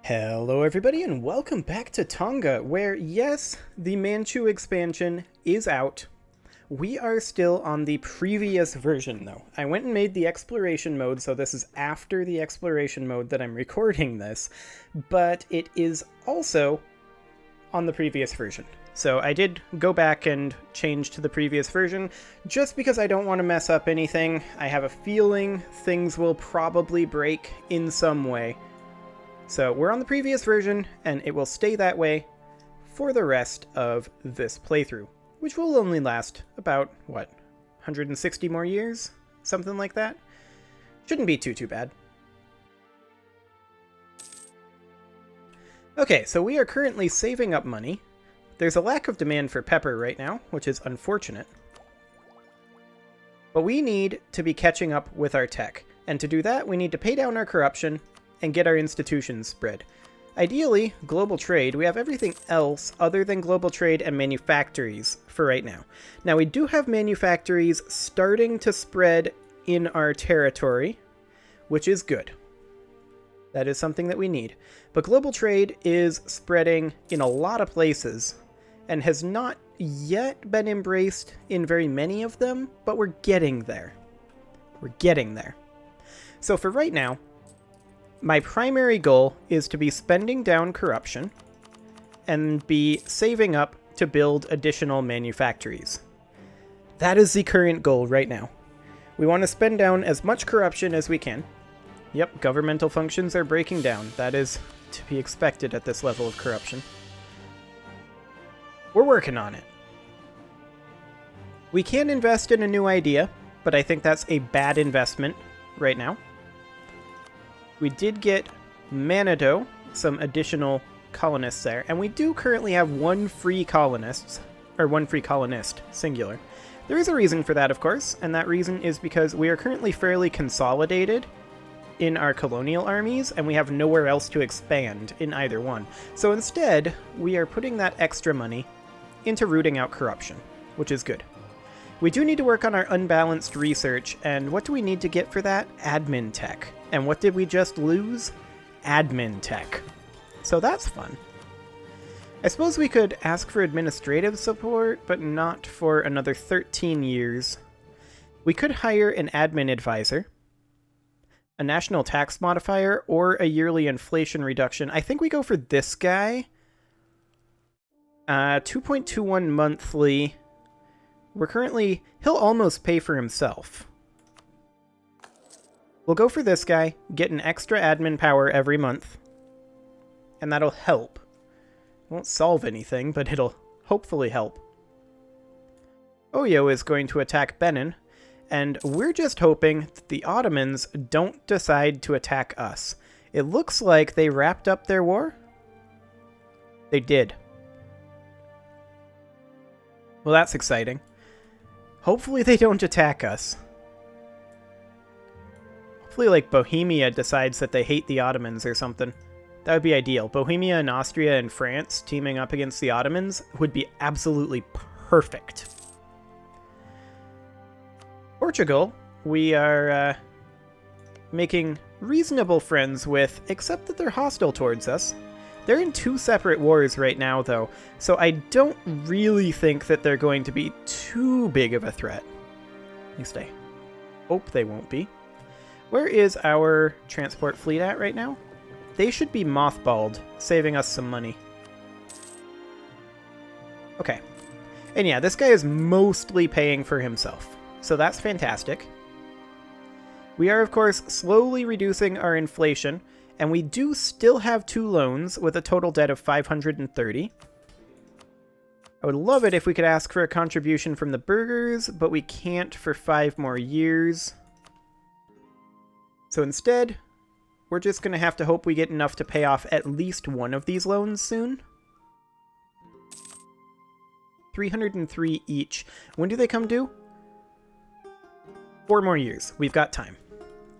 Hello everybody and welcome back to Tonga, where yes, the Manchu expansion is out. We are still on the previous version though. I went and made the exploration mode, so this is after the exploration mode that I'm recording this, but it is also on the previous version. So I did go back and change to the previous version, just because I don't want to mess up anything. I have a feeling things will probably break in some way. So we're on the previous version, and it will stay that way for the rest of this playthrough, which will only last about, 160 more years? Something like that? Shouldn't be too bad. Okay, so we are currently saving up money. There's a lack of demand for pepper right now, which is unfortunate. But we need to be catching up with our tech, and to do that, we need to pay down our corruption and get our institutions spread. Ideally, global trade. We have everything else other than global trade and manufactories for right now. Now, we do have manufactories starting to spread in our territory, which is good. That is something that we need. But global trade is spreading in a lot of places and has not yet been embraced in very many of them, but we're getting there. We're getting there. So for right now, my primary goal is to be spending down corruption and be saving up to build additional manufactories. That is the current goal right now. We want to spend down as much corruption as we can. Yep, governmental functions are breaking down. That is to be expected at this level of corruption. We're working on it. We can invest in a new idea, but I think that's a bad investment right now. We did get Manado, some additional colonists there, and we do currently have one free colonist, singular. There is a reason for that, of course, and that reason is because we are currently fairly consolidated in our colonial armies, and we have nowhere else to expand in either one. So instead, we are putting that extra money into rooting out corruption, which is good. We do need to work on our unbalanced research, and what do we need to get for that? Admin tech. And what did we just lose? Admin tech. So that's fun. I suppose we could ask for administrative support, but not for another 13 years. We could hire an admin advisor, a national tax modifier, or a yearly inflation reduction. I think we go for this guy. 2.21 monthly. We're currently... he'll almost pay for himself. We'll go for this guy, get an extra admin power every month, and that'll help. It won't solve anything, but it'll hopefully help. Oyo is going to attack Benin, and we're just hoping that the Ottomans don't decide to attack us. It looks like they wrapped up their war. They did. Well, that's exciting. Hopefully they don't attack us. Hopefully, like, Bohemia decides that they hate the Ottomans or something. That would be ideal. Bohemia and Austria and France teaming up against the Ottomans would be absolutely perfect. Portugal, we are making reasonable friends with, except that they're hostile towards us. They're in two separate wars right now, though, so I don't really think that they're going to be too big of a threat. At least I hope they won't be. Where is our transport fleet at right now? They should be mothballed, saving us some money. Okay. And yeah, this guy is mostly paying for himself, so that's fantastic. We are, of course, slowly reducing our inflation, and we do still have 2 loans with a total debt of 530. I would love it if we could ask for a contribution from the burghers, but we can't for 5 more years. So instead, we're just going to have to hope we get enough to pay off at least one of these loans soon. 303 each. When do they come due? 4 more years. We've got time.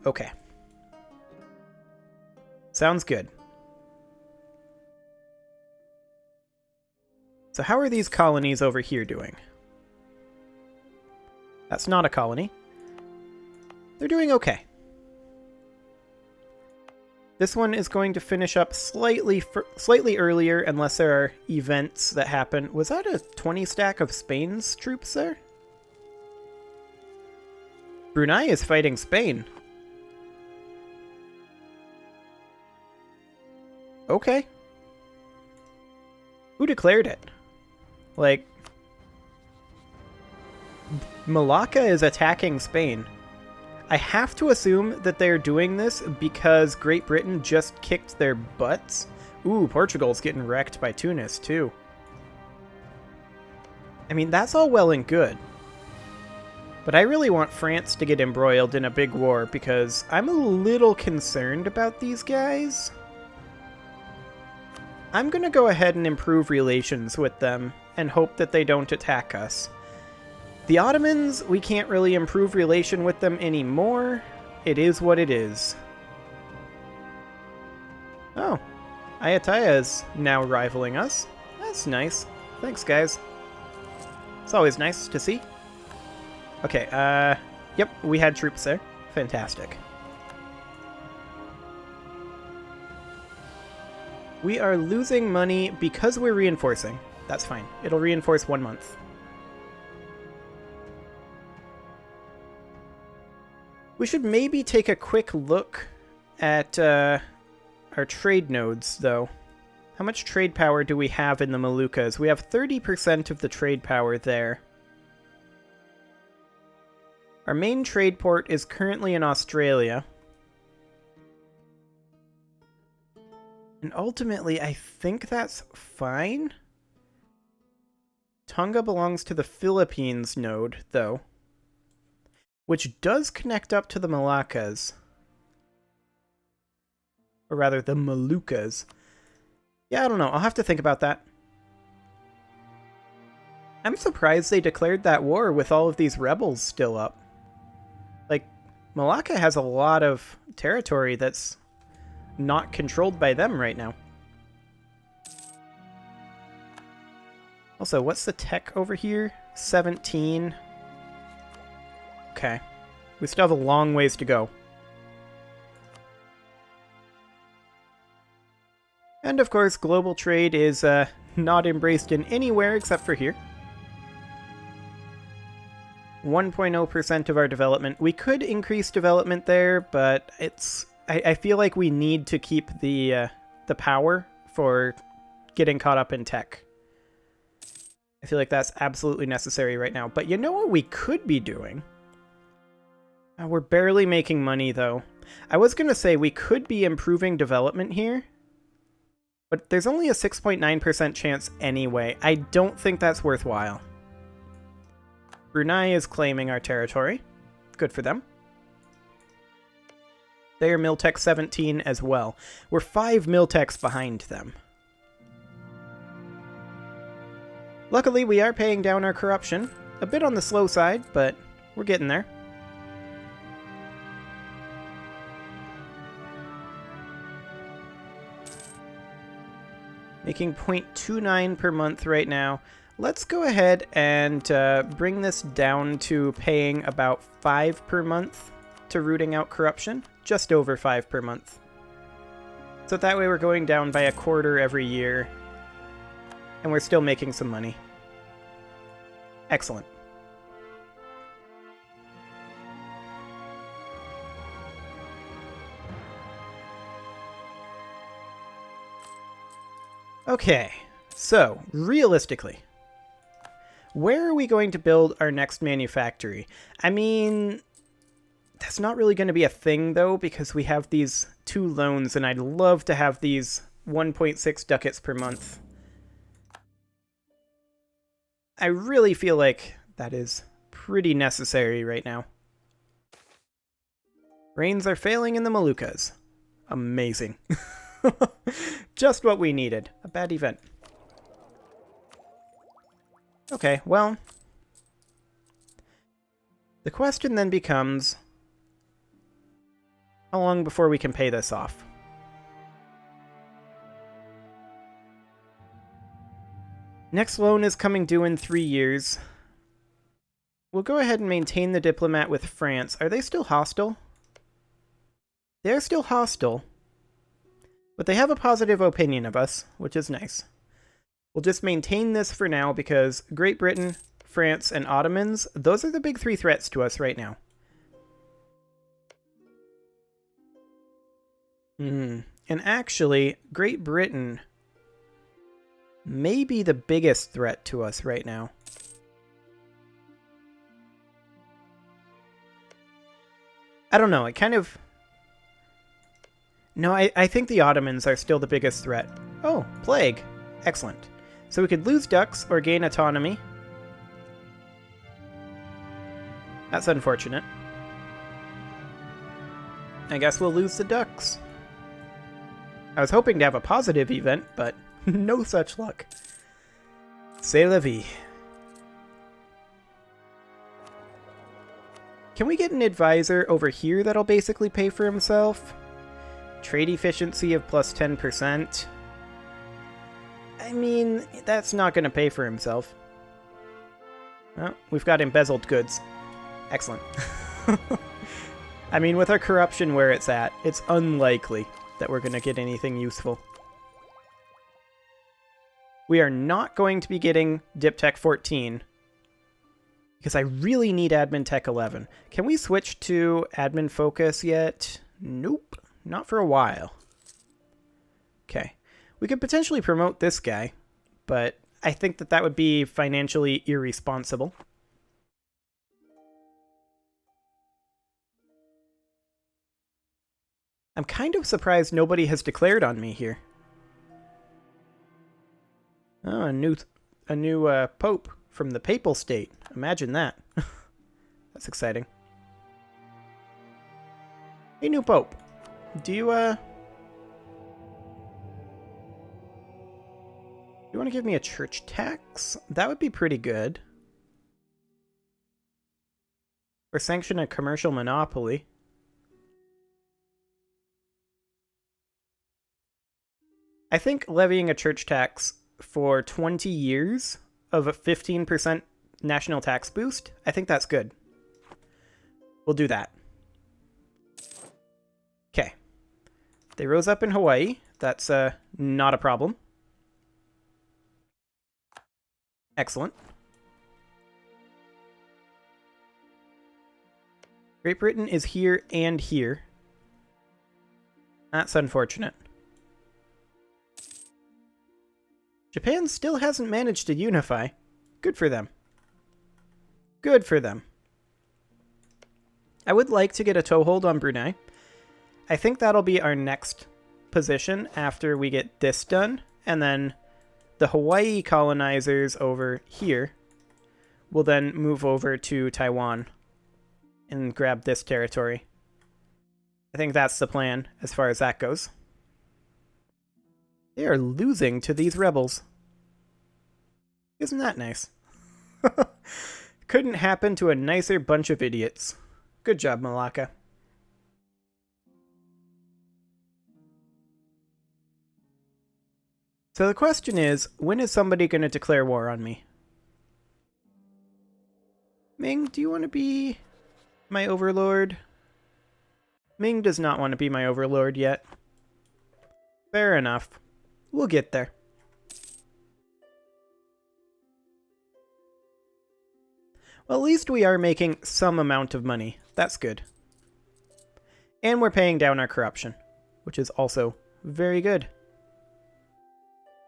Okay. Sounds good. So how are these colonies over here doing? That's not a colony. They're doing okay. This one is going to finish up slightly earlier unless there are events that happen. Was that a 20 stack of Spain's troops there? Brunei is fighting Spain. Okay. Who declared it? Like, Malacca is attacking Spain. I have to assume that they're doing this because Great Britain just kicked their butts. Ooh, Portugal's getting wrecked by Tunis, too. I mean, that's all well and good. But I really want France to get embroiled in a big war because I'm a little concerned about these guys. I'm gonna go ahead and improve relations with them and hope that they don't attack us. The Ottomans, we can't really improve relation with them anymore. It is what it is. Oh, Ayutthaya is now rivaling us. That's nice. Thanks, guys. It's always nice to see. Okay, yep, we had troops there. Fantastic. We are losing money because we're reinforcing. That's fine. It'll reinforce 1 month. We should maybe take a quick look at our trade nodes, though. How much trade power do we have in the Moluccas? We have 30% of the trade power there. Our main trade port is currently in Australia. And ultimately, I think that's fine. Tonga belongs to the Philippines node, though, which does connect up to the Moluccas. Or rather, the Moluccas. Yeah, I don't know. I'll have to think about that. I'm surprised they declared that war with all of these rebels still up. Like, Malacca has a lot of territory that's not controlled by them right now. Also, what's the tech over here? 17. Okay. We still have a long ways to go. And of course, global trade is not embraced in anywhere except for here. 1.0% of our development. We could increase development there, but it's... I feel like we need to keep the power for getting caught up in tech. I feel like that's absolutely necessary right now. But you know what we could be doing? We're barely making money, though. I was going to say we could be improving development here, but there's only a 6.9% chance anyway. I don't think that's worthwhile. Brunei is claiming our territory. Good for them. They are Miltech 17 as well. We're 5 Miltechs behind them. Luckily, we are paying down our corruption. A bit on the slow side, but we're getting there. Making 0.29 per month right now. Let's go ahead and bring this down to paying about 5 per month to rooting out corruption. Just over 5 per month. So that way we're going down by a quarter every year. And we're still making some money. Excellent. Okay, so realistically, where are we going to build our next manufactory? I mean, that's not really going to be a thing, though, because we have these 2 loans, and I'd love to have these 1.6 ducats per month. I really feel like that is pretty necessary right now. Rains are failing in the Moluccas. Amazing. Just what we needed. A bad event. Okay, well, the question then becomes, how long before we can pay this off? Next loan is coming due in 3 years. We'll go ahead and maintain the diplomat with France. Are they still hostile? They're still hostile. But they have a positive opinion of us, which is nice. We'll just maintain this for now because Great Britain, France, and Ottomans, those are the big three threats to us right now. And actually, Great Britain may be the biggest threat to us right now. I don't know, it kind of... No, I think the Ottomans are still the biggest threat. Oh, plague. Excellent. So we could lose ducks or gain autonomy. That's unfortunate. I guess we'll lose the ducks. I was hoping to have a positive event, but no such luck. C'est la vie. Can we get an advisor over here that'll basically pay for himself? Trade efficiency of plus 10%. I mean, that's not going to pay for himself. Oh, we've got embezzled goods. Excellent. I mean, with our corruption where it's at, it's unlikely that we're going to get anything useful. We are not going to be getting Dip Tech 14 because I really need Admin Tech 11. Can we switch to Admin Focus yet? Nope, not for a while. Okay. We could potentially promote this guy, but I think that that would be financially irresponsible. I'm kind of surprised nobody has declared on me here. Oh, a new pope from the papal state. Imagine that. That's exciting. Hey, new pope. Do you want to give me a church tax? That would be pretty good. Or sanction a commercial monopoly. I think levying a church tax for 20 years of a 15% national tax boost, I think that's good. We'll do that. Okay. They rose up in Hawaii. That's not a problem. Excellent. Great Britain is here and here. That's unfortunate. Japan still hasn't managed to unify. Good for them. Good for them. I would like to get a toehold on Brunei. I think that'll be our next position after we get this done. And then the Hawaii colonizers over here will then move over to Taiwan and grab this territory. I think that's the plan as far as that goes. They are losing to these rebels. Isn't that nice? Couldn't happen to a nicer bunch of idiots. Good job, Malacca. So the question is, when is somebody going to declare war on me? Ming, do you want to be my overlord? Ming does not want to be my overlord yet. Fair enough. We'll get there. Well, at least we are making some amount of money. That's good. And we're paying down our corruption, which is also very good.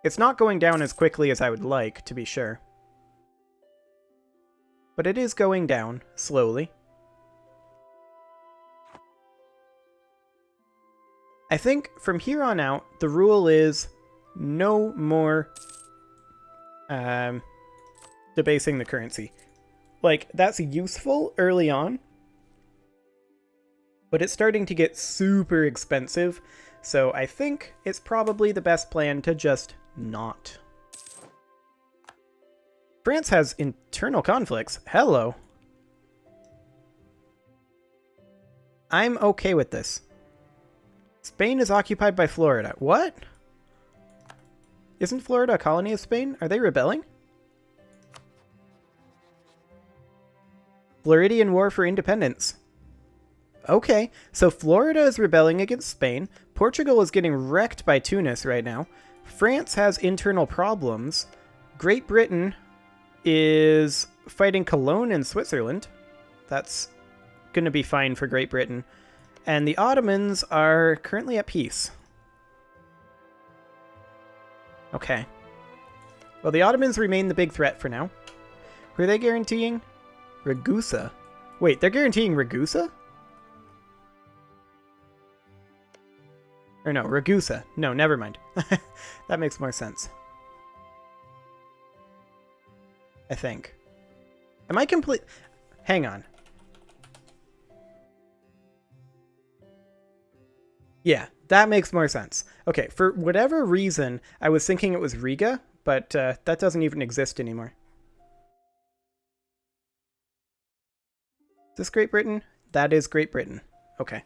It's not going down as quickly as I would like, to be sure. But it is going down, slowly. I think from here on out, the rule is no more debasing the currency. Like, that's useful early on, but it's starting to get super expensive, so I think it's probably the best plan to just not. France has internal conflicts. Hello. I'm okay with this. Spain is occupied by Florida. What? Isn't Florida a colony of Spain? Are they rebelling? Floridian War for Independence. Okay, so Florida is rebelling against Spain. Portugal is getting wrecked by Tunis right now. France has internal problems. Great Britain is fighting Cologne and Switzerland. That's going to be fine for Great Britain. And the Ottomans are currently at peace. Okay. Well, the Ottomans remain the big threat for now. Who are they guaranteeing? Ragusa. Wait, they're guaranteeing Ragusa? Or no, Ragusa. No, never mind. That makes more sense. I think. Am I complete? Hang on. Yeah, that makes more sense. Okay, for whatever reason, I was thinking it was Riga, but that doesn't even exist anymore. Is this Great Britain? That is Great Britain. Okay.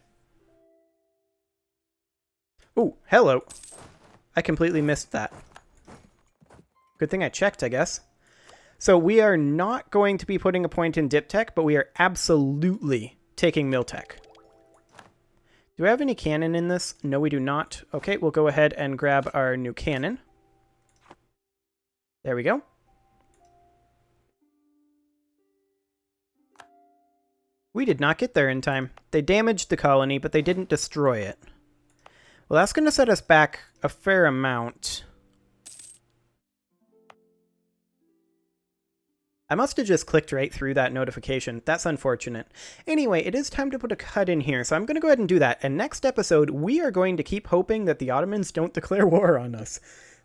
Ooh, hello. I completely missed that. Good thing I checked, I guess. So we are not going to be putting a point in Dip Tech, but we are absolutely taking Mill Tech. Do I have any cannon in this? No, we do not. Okay, we'll go ahead and grab our new cannon. There we go. We did not get there in time. They damaged the colony, but they didn't destroy it. Well, that's going to set us back a fair amount. I must have just clicked right through that notification. That's unfortunate. Anyway, it is time to put a cut in here, so I'm going to go ahead and do that. And next episode, we are going to keep hoping that the Ottomans don't declare war on us.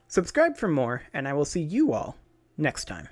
Subscribe for more, and I will see you all next time.